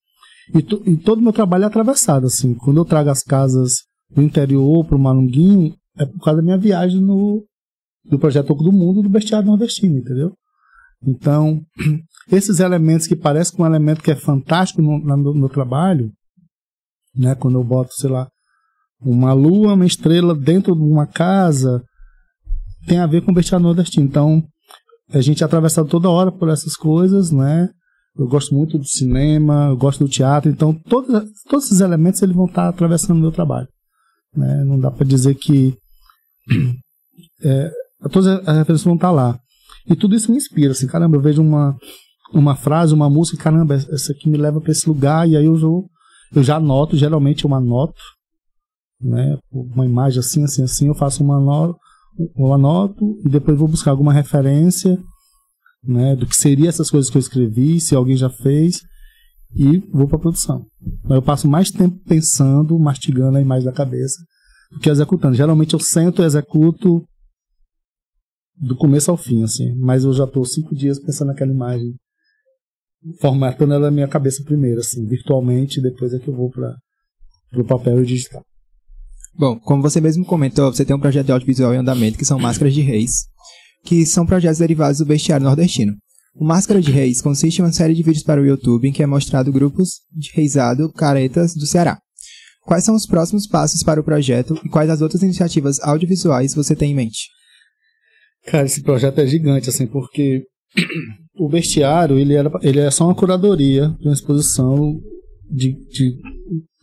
E todo o meu trabalho é atravessado, assim. Quando eu trago as casas do interior para o Malunguinho, é por causa da minha viagem do Projeto Oco do Mundo, do Bestiário Nordestino, entendeu? Então, esses elementos que parecem um elemento que é fantástico no meu trabalho, né? Quando eu boto, sei lá, uma lua, uma estrela dentro de uma casa, tem a ver com o Bestiário Nordestino. Então, a gente é atravessado toda hora por essas coisas, né? Eu gosto muito do cinema, eu gosto do teatro, então todos esses elementos eles vão estar atravessando o meu trabalho, né? Não dá para dizer que todas as referências vão estar lá. E tudo isso me inspira, assim, caramba, eu vejo uma frase, uma música, caramba, essa aqui me leva para esse lugar, e aí eu já anoto, geralmente eu anoto, né, uma imagem assim, eu faço eu anoto, e depois vou buscar alguma referência, né, do que seria essas coisas que eu escrevi, se alguém já fez, e vou para a produção. Eu passo mais tempo pensando, mastigando a imagem da cabeça, do que executando. Geralmente eu sento e executo do começo ao fim, assim, mas eu já estou 5 dias pensando naquela imagem, formatando ela na minha cabeça primeiro, assim, virtualmente, depois é que eu vou para o papel e digital. Bom, como você mesmo comentou, você tem um projeto de audiovisual em andamento que são Máscaras de Reis, que são projetos derivados do Bestiário Nordestino. O Máscara de Reis consiste em uma série de vídeos para o YouTube em que é mostrado grupos de reizado caretas do Ceará. Quais são os próximos passos para o projeto e quais as outras iniciativas audiovisuais você tem em mente? Cara, esse projeto é gigante, assim, porque o Bestiário, ele é só uma curadoria de uma exposição de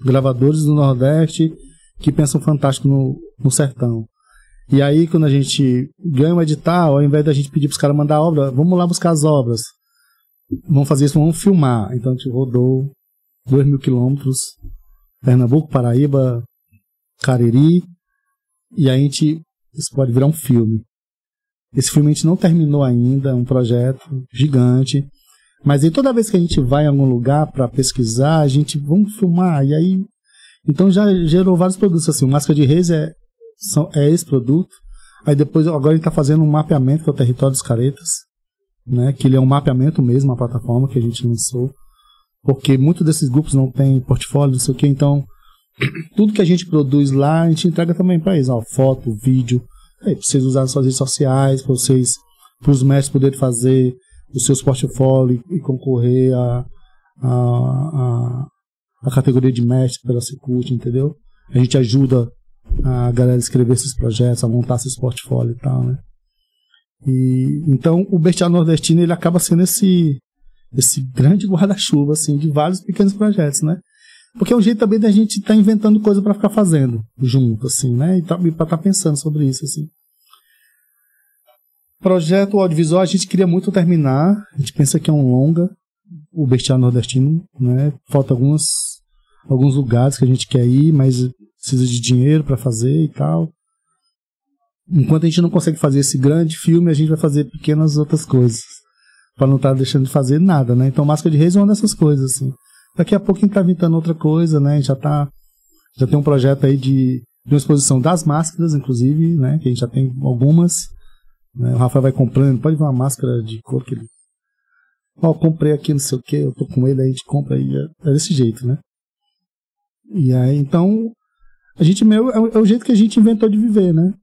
gravadores do Nordeste que pensam fantástico no sertão. E aí, quando a gente ganha um edital, ao invés da gente pedir para os caras mandar obra, vamos lá buscar as obras. Vamos fazer isso, vamos filmar. Então a gente rodou 2.000 quilômetros, Pernambuco, Paraíba, Cariri, e aí isso pode virar um filme. Esse filme a gente não terminou ainda, é um projeto gigante, mas aí toda vez que a gente vai em algum lugar para pesquisar, a gente, vamos filmar, e aí, então já gerou vários produtos, assim, o Máscara de Reis é esse produto, aí depois, agora ele está fazendo um mapeamento, que é o Território dos Caretas, né, que ele é um mapeamento mesmo, a plataforma que a gente lançou, porque muitos desses grupos não tem portfólio, não sei o que, então, tudo que a gente produz lá, a gente entrega também para eles, ó, foto, vídeo, para vocês usarem suas redes sociais, para os mestres poderem fazer os seus portfólios e concorrer a categoria de mestre pela Secult, entendeu? A gente ajuda a galera a escrever esses projetos, a montar esses portfólios e tal, né? E então o Bestiário Nordestino ele acaba sendo esse grande guarda-chuva assim de vários pequenos projetos, né? Porque é um jeito também da gente estar inventando coisa para ficar fazendo junto, assim, né? E para estar pensando sobre isso, assim. Projeto audiovisual, a gente queria muito terminar. A gente pensa que é um longa, o Bestiário Nordestino, né? Falta alguns lugares que a gente quer ir, mas precisa de dinheiro para fazer e tal. Enquanto a gente não consegue fazer esse grande filme, a gente vai fazer pequenas outras coisas, para não estar deixando de fazer nada, né? Então, Máscara de Reis é uma dessas coisas, assim. Daqui a pouco a gente tá inventando outra coisa, né? Já tem um projeto aí de uma exposição das máscaras, inclusive, né? Que a gente já tem algumas, né? O Rafael vai comprando, pode ver uma máscara de cor que ele... Ó, comprei aqui, não sei o que, eu tô com ele, aí a gente compra aí, é desse jeito, né? E aí, então, a gente é o jeito que a gente inventou de viver, né?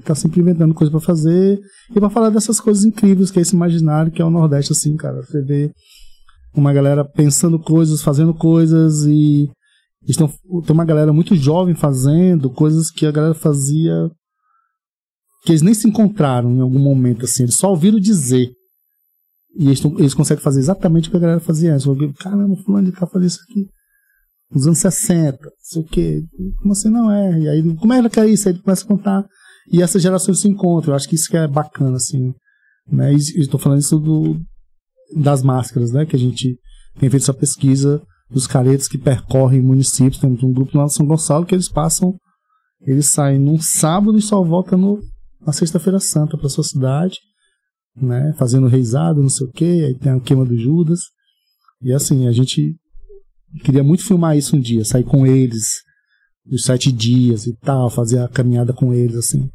Tá sempre inventando coisa pra fazer e pra falar dessas coisas incríveis que é esse imaginário que é o Nordeste, assim, cara. Você vê uma galera pensando coisas, fazendo coisas e tem uma galera muito jovem fazendo coisas que a galera fazia que eles nem se encontraram em algum momento, assim, eles só ouviram dizer e eles conseguem fazer exatamente o que a galera fazia antes. Caramba, fulano, ele tá fazendo isso aqui nos anos 60, não sei o que, como assim não é? E aí, como é que é isso? Aí ele começa a contar e essas gerações se encontram. Eu acho que isso que é bacana, assim, né? E estou falando isso das máscaras, né? Que a gente tem feito essa pesquisa dos caretas que percorrem municípios. Temos um grupo lá de São Gonçalo que eles passam Ele sai num sábado e só volta na sexta-feira santa pra sua cidade, né? Fazendo reizado, não sei o quê, aí tem a queima do Judas. E assim, a gente queria muito filmar isso um dia, sair com eles, os 7 dias e tal, fazer a caminhada com eles, assim.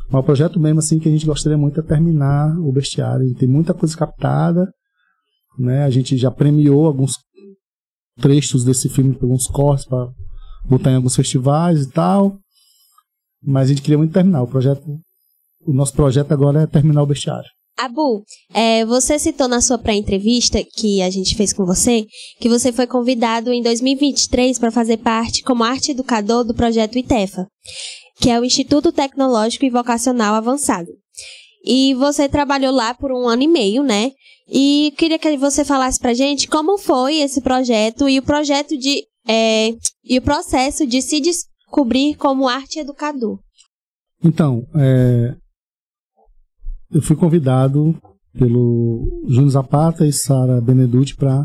Mas o projeto mesmo, assim, que a gente gostaria muito é terminar o Bestiário. Tem muita coisa captada, né? A gente já premiou alguns trechos desse filme, alguns cortes para botar em alguns festivais e tal. Mas a gente queria muito terminar o nosso projeto agora é terminar o Bestiário. Abu, você citou na sua pré-entrevista que a gente fez com você, que você foi convidado em 2023 para fazer parte como arte educador do projeto ITEFA, que é o Instituto Tecnológico e Vocacional Avançado. E você trabalhou lá por 1 ano e meio, né? E queria que você falasse pra gente como foi esse projeto e o processo de se descobrir como arte educador. Então, eu fui convidado pelo Júnior Zapata e Sara Benedutti para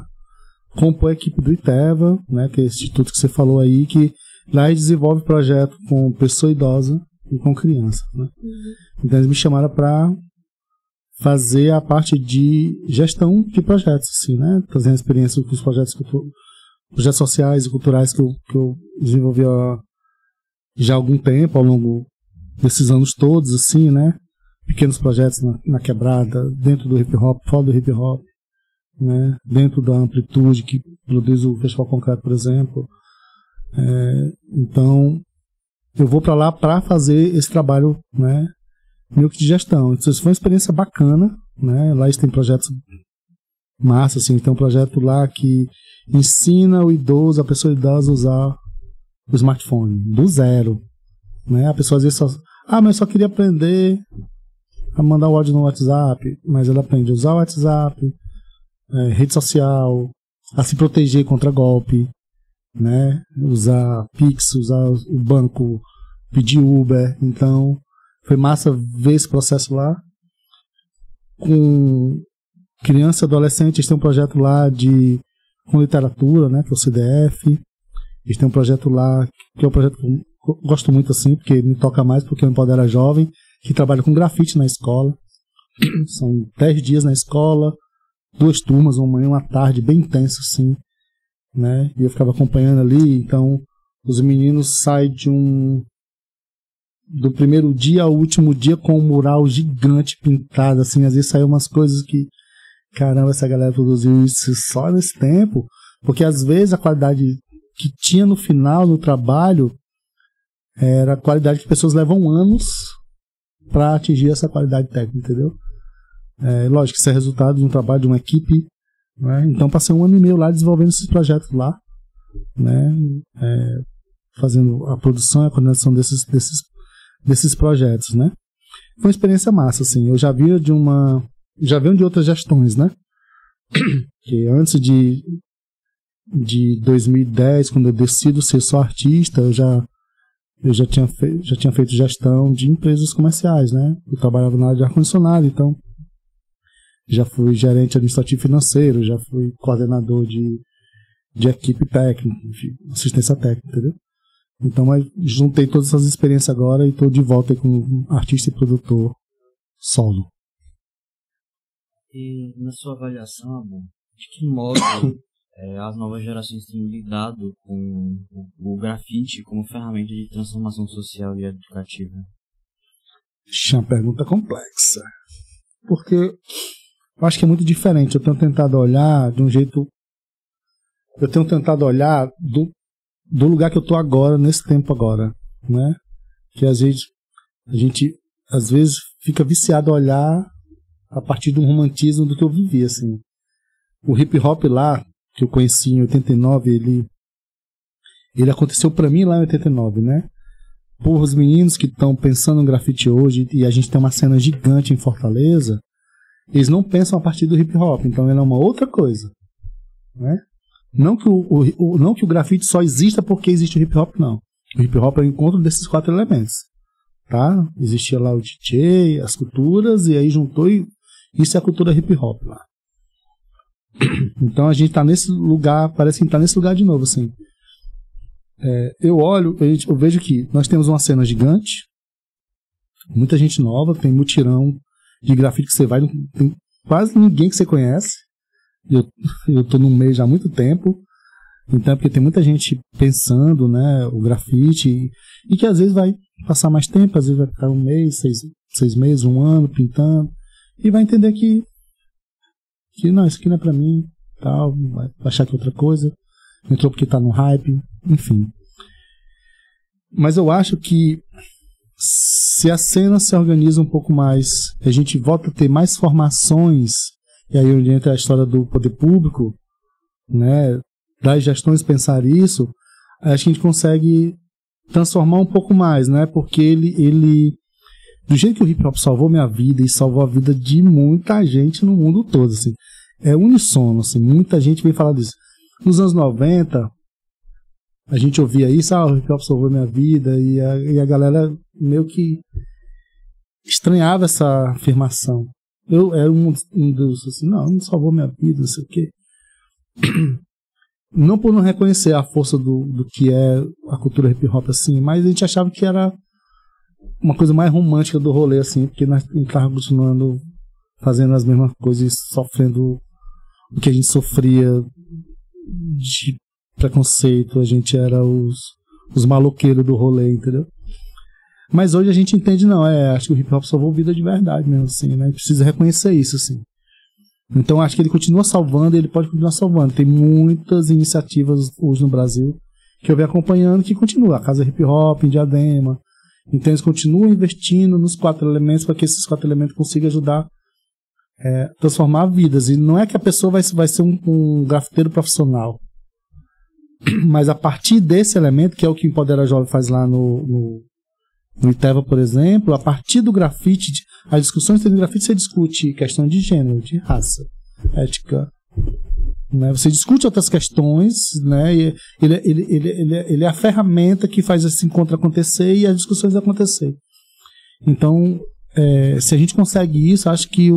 compor a equipe do ITEVA, né, que é esse instituto que você falou aí, que lá eles desenvolve projeto com pessoa idosa e com criança, né? Então eles me chamaram para fazer a parte de gestão de projetos, assim, né, trazendo experiência com os projetos sociais e culturais que eu desenvolvi já há algum tempo, ao longo desses anos todos, assim, né, pequenos projetos na quebrada, dentro do hip hop, fora do hip hop, né, dentro da Amplitude, que produz o Festival Concreto, por exemplo. Então, eu vou para lá para fazer esse trabalho, né, meio que de gestão. Então, isso foi uma experiência bacana, né, lá eles têm projetos massa, assim, tem um projeto lá que ensina a pessoa idosa a usar o smartphone, do zero, né, a pessoa às vezes mas só queria aprender a mandar o áudio no WhatsApp, mas ela aprende a usar o WhatsApp, rede social, a se proteger contra golpe, né? Usar Pix, usar o banco, pedir Uber. Então, foi massa ver esse processo lá. Com criança e adolescente, eles têm um projeto lá com literatura, né? Que é o CDF. Eles têm um projeto lá, que é um projeto que eu gosto muito, assim, porque me toca mais, porque eu empodero a jovem, que trabalha com grafite na escola. São 10 dias na escola, 2 turmas, uma manhã e uma tarde, bem intenso, assim, né? E eu ficava acompanhando ali. Então, os meninos saem do primeiro dia ao último dia com um mural gigante pintado, assim. Às vezes saem umas coisas que, caramba, essa galera produziu isso só nesse tempo, porque às vezes a qualidade que tinha no final, no trabalho, era a qualidade que pessoas levam anos para atingir essa qualidade técnica, entendeu? Lógico que isso é resultado de um trabalho de uma equipe, né? Então passei 1 ano e meio lá desenvolvendo esses projetos lá, né? Fazendo a produção e a coordenação desses projetos, né? Foi uma experiência massa, assim. Eu já vinha de outras gestões, né? Que antes de 2010, quando eu decido ser só artista, eu já tinha feito gestão de empresas comerciais, né? Eu trabalhava na área de ar-condicionado, então já fui gerente administrativo financeiro, já fui coordenador de equipe técnica, assistência técnica, entendeu? Então, juntei todas essas experiências agora e estou de volta aí como artista e produtor solo. E na sua avaliação, de que modo as novas gerações têm lidado com o grafite como ferramenta de transformação social e educativa? É uma pergunta complexa. Porque eu acho que é muito diferente. Eu tenho tentado olhar de um jeito... Eu tenho tentado olhar do lugar que eu estou agora, nesse tempo agora, né? Que às vezes a gente às vezes fica viciado a olhar a partir de um romantismo do que eu vivi, assim. O hip hop lá, que eu conheci em 89, ele aconteceu pra mim lá em 89, né? Por os meninos que estão pensando em grafite hoje, e a gente tem uma cena gigante em Fortaleza, eles não pensam a partir do hip hop, então ele é uma outra coisa, né? Não que o grafite só exista porque existe o hip hop, não. O hip hop é o encontro desses 4 elementos, tá? Existia lá o DJ, as culturas, e aí juntou, e isso é a cultura hip hop lá. Então a gente tá nesse lugar, parece que tá nesse lugar de novo, assim. eu vejo que nós temos uma cena gigante, muita gente nova, tem mutirão de grafite que você vai, não tem quase ninguém que você conhece. Eu tô no meio já há muito tempo, então é porque tem muita gente pensando, né, o grafite, e que às vezes vai passar mais tempo, às vezes vai ficar um mês, seis meses, um ano pintando, e vai entender que não, isso aqui não é pra mim, tal, vai achar que é outra coisa, entrou porque tá no hype, enfim. Mas eu acho que se a cena se organiza um pouco mais, a gente volta a ter mais formações, e aí onde entra a história do poder público, né, das gestões pensar isso, acho que a gente consegue transformar um pouco mais, né, porque ele do jeito que o hip hop salvou minha vida e salvou a vida de muita gente no mundo todo, assim, é unissono, assim, muita gente vem falar disso. Nos anos 90, a gente ouvia isso, o hip hop salvou minha vida, e a galera meio que estranhava essa afirmação. Eu era um dos, assim, não salvou minha vida, não sei o quê. Não por não reconhecer a força do que é a cultura hip hop, assim, mas a gente achava que era uma coisa mais romântica do rolê, assim, porque nós estávamos continuando fazendo as mesmas coisas e sofrendo o que a gente sofria de preconceito, a gente era os maloqueiros do rolê, entendeu? Mas hoje a gente entende, não, acho que o hip hop salvou vida de verdade mesmo, assim, né? Precisa reconhecer isso, assim. Então acho que ele continua salvando, ele pode continuar salvando. Tem muitas iniciativas hoje no Brasil que eu venho acompanhando que continua. A Casa Hip Hop, em Diadema. Então eles continuam investindo nos 4 elementos para que esses 4 elementos consigam ajudar a transformar vidas. E não é que a pessoa vai ser um grafiteiro profissional. Mas a partir desse elemento, que é o que Empodera Jovem faz lá no Iteva, por exemplo, a partir do grafite, as discussões do grafite, você discute questão de gênero, de raça, ética, né? Você discute outras questões, né? E ele é a ferramenta que faz esse encontro acontecer e as discussões acontecer. Então, se a gente consegue isso, acho que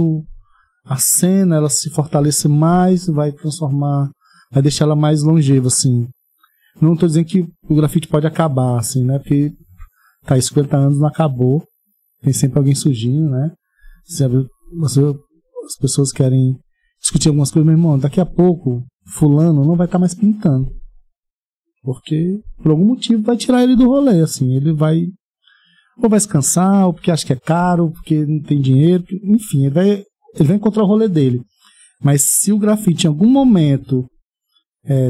a cena ela se fortalece mais, vai transformar, vai deixar ela mais longeva, assim. Não estou dizendo que o grafite pode acabar, assim, né? Porque tá, 50 anos não acabou. Tem sempre alguém surgindo, né? As pessoas querem discutir algumas coisas, meu irmão, daqui a pouco fulano não vai estar mais pintando. Porque, por algum motivo, vai tirar ele do rolê, assim. Ele vai se cansar, ou porque acha que é caro, porque não tem dinheiro, enfim, ele vai encontrar o rolê dele. Mas se o grafite, em algum momento,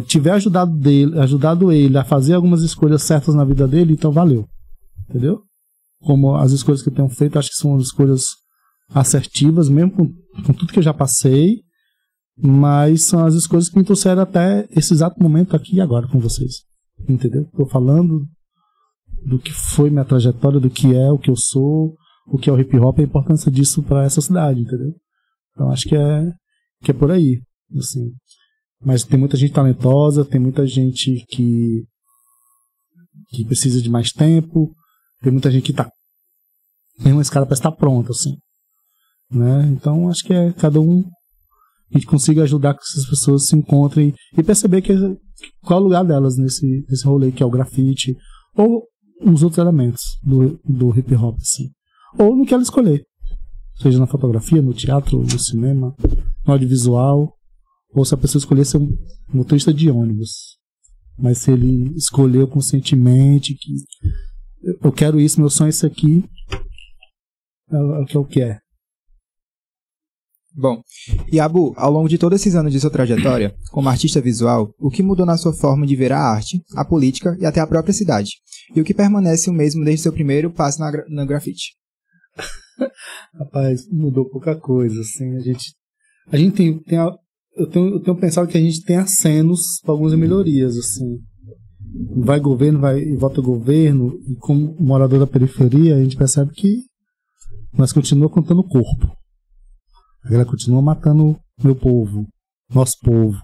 tiver ajudado ele a fazer algumas escolhas certas na vida dele, então valeu. Entendeu? Como as escolhas que eu tenho feito, acho que são escolhas assertivas, mesmo com tudo que eu já passei, mas são as escolhas que me trouxeram até esse exato momento aqui e agora com vocês. Entendeu? Estou falando do que foi minha trajetória, do que é o que eu sou, o que é o hip hop, a importância disso para essa cidade, entendeu? Então acho que é por aí, assim. Mas tem muita gente talentosa, tem muita gente que precisa de mais tempo, tem muita gente que tem uma escala para estar pronta, assim, né? Então acho que cada um a gente consiga ajudar que essas pessoas se encontrem e perceber qual é o lugar delas nesse rolê que é o grafite ou nos outros elementos do hip hop, assim, ou no que ela escolher, seja na fotografia, no teatro, no cinema, no audiovisual, ou se a pessoa escolher ser um motorista de ônibus, mas se ele escolheu conscientemente que eu quero isso, meu sonho é isso aqui, é o que eu quero. Bom, e Abu, ao longo de todos esses anos de sua trajetória, como artista visual, o que mudou na sua forma de ver a arte, a política e até a própria cidade? E o que permanece o mesmo desde seu primeiro passo na grafite? Rapaz, mudou pouca coisa, assim, a gente eu tenho pensado que a gente tem acenos para algumas melhorias, assim. Vai governo, vai e volta governo, e como morador da periferia, a gente percebe que nós continuamos contando o corpo. A galera continua matando meu povo, nosso povo,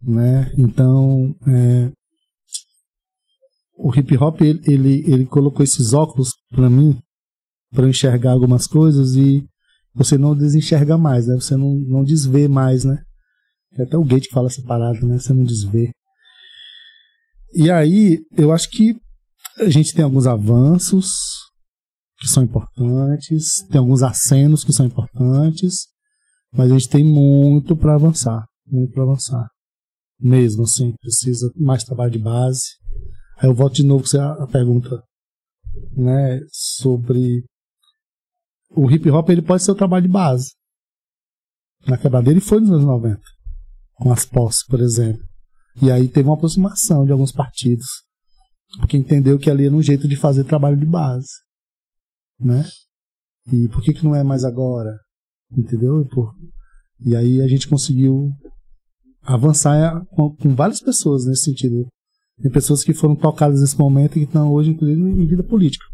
né? Então, o hip hop, ele colocou esses óculos para mim, para eu enxergar algumas coisas e você não desenxerga mais, né? Você não desvê mais, né? É até o Gate que fala essa parada, né? Você não desvê. E aí, eu acho que a gente tem alguns avanços que são importantes, tem alguns acenos que são importantes, mas a gente tem muito para avançar, mesmo assim, precisa mais trabalho de base. Aí eu volto de novo a pergunta, né, sobre o hip hop. Ele pode ser o trabalho de base. Na quebradeira ele foi nos anos 90, com as posses, por exemplo. E aí teve uma aproximação de alguns partidos, porque entendeu que ali era um jeito de fazer trabalho de base, né? E por que não é mais agora? Entendeu? E aí a gente conseguiu avançar com várias pessoas nesse sentido. Tem pessoas que foram tocadas nesse momento e que estão hoje, inclusive, em vida política.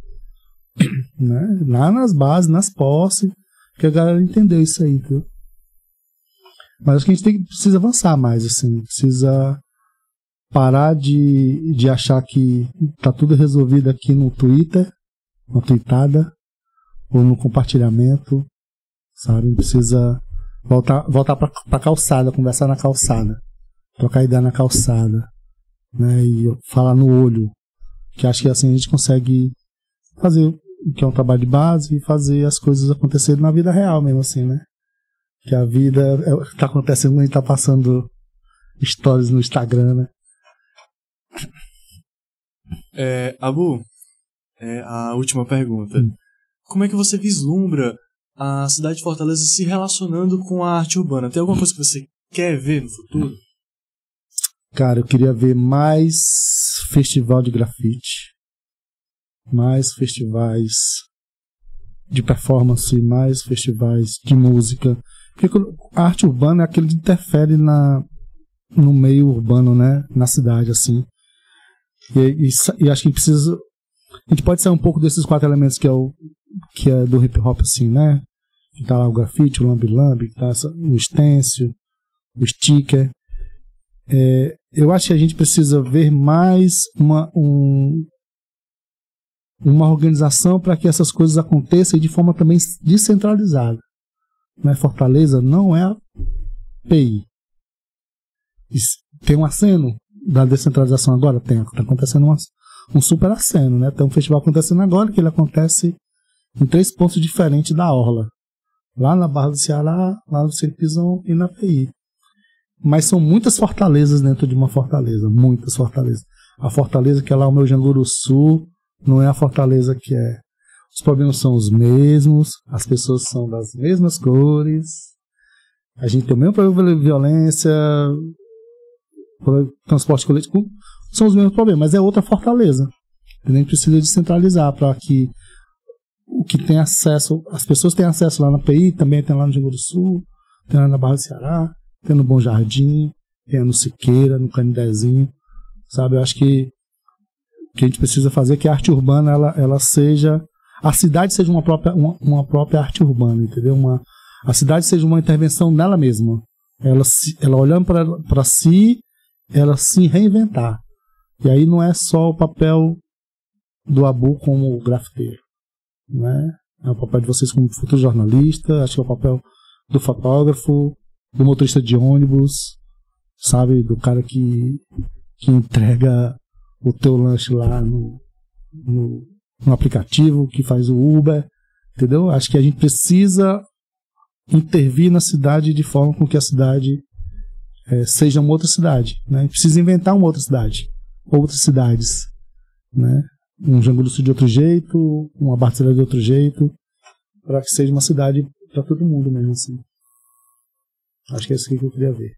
Né? Lá nas bases, nas posses, que a galera entendeu isso aí, entendeu? Mas acho que a gente precisa avançar mais, assim, precisa parar de achar que tá tudo resolvido aqui no Twitter, na tweetada, ou no compartilhamento, sabe? Precisa voltar pra calçada, conversar na calçada, trocar ideia na calçada, né? E falar no olho, que acho que assim a gente consegue fazer o que é um trabalho de base e fazer as coisas acontecerem na vida real mesmo, assim, né? Que a vida tá acontecendo quando a gente tá passando stories no Instagram, né? Abu, a última pergunta. Como é que você vislumbra a cidade de Fortaleza se relacionando com a arte urbana? Tem alguma coisa que você quer ver no futuro? Cara, eu queria ver mais festival de grafite, mais festivais de performance, mais festivais de música. Porque a arte urbana é aquele que interfere no meio urbano, né? Na cidade, assim. E acho que a gente pode sair um pouco desses 4 elementos que é do hip hop, assim, né? Que tá lá o grafite, o lambi-lambi, que tá o stencil, o sticker. Eu acho que a gente precisa ver mais uma organização para que essas coisas aconteçam de forma também descentralizada. Né? Fortaleza não é a PI. Tem um aceno da descentralização agora? Está acontecendo um super aceno, né? Tem um festival acontecendo agora, que ele acontece em 3 pontos diferentes da orla. Lá na Barra do Ceará, lá no Serpizão e na PI. Mas são muitas fortalezas dentro de uma fortaleza. Muitas fortalezas. A fortaleza que é lá o meu Janguru Sul não é a fortaleza que é. Os problemas são os mesmos, as pessoas são das mesmas cores, a gente tem o mesmo problema de violência, transporte coletivo, são os mesmos problemas, mas é outra fortaleza. A gente precisa descentralizar para que o que tem acesso, as pessoas têm acesso lá na PI, também tem lá no Janguru Sul, tem lá na Barra do Ceará, tem no Bom Jardim, tem no Siqueira, no Canidezinho, sabe? Eu acho que o que a gente precisa fazer é que a arte urbana ela seja, a cidade seja uma própria arte urbana, entendeu? A cidade seja uma intervenção nela mesma. Ela olhando para si, ela se reinventar. E aí não é só o papel do Abu como grafiteiro, né? É o papel de vocês como futuro jornalista, acho que é o papel do fotógrafo, do motorista de ônibus, sabe? Do cara que entrega o teu lanche lá no aplicativo, que faz o Uber, entendeu? Acho que a gente precisa intervir na cidade de forma com que a cidade seja uma outra cidade, né? A gente precisa inventar uma outra cidade, outras cidades, né? Um Janguru Sul de outro jeito, uma Barcelona de outro jeito, para que seja uma cidade para todo mundo mesmo, assim. Acho que é isso que eu queria ver.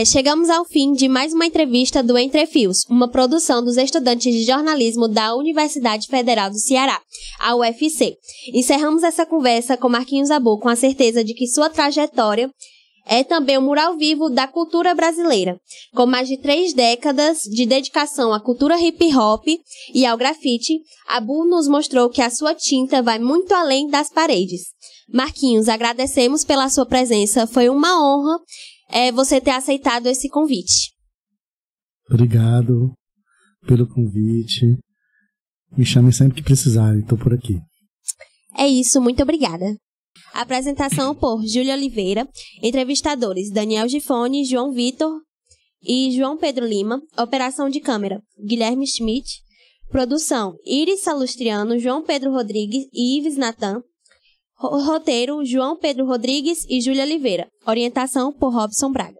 Chegamos ao fim de mais uma entrevista do Entre Fios, uma produção dos estudantes de jornalismo da Universidade Federal do Ceará, a UFC. Encerramos essa conversa com Marquinhos Abu com a certeza de que sua trajetória é também um mural vivo da cultura brasileira. Com mais de 3 décadas de dedicação à cultura hip-hop e ao grafite, Abu nos mostrou que a sua tinta vai muito além das paredes. Marquinhos, agradecemos pela sua presença, foi uma honra você ter aceitado esse convite. Obrigado pelo convite. Me chamem sempre que precisarem, estou por aqui. É isso, muito obrigada. Apresentação por Júlia Oliveira, entrevistadores Daniel Gifone, João Vitor e João Pedro Lima. Operação de câmera, Guilherme Schmidt. Produção, Iris Salustriano, João Pedro Rodrigues e Ives Natan. Roteiro, João Pedro Rodrigues e Júlia Oliveira. Orientação por Robson Braga.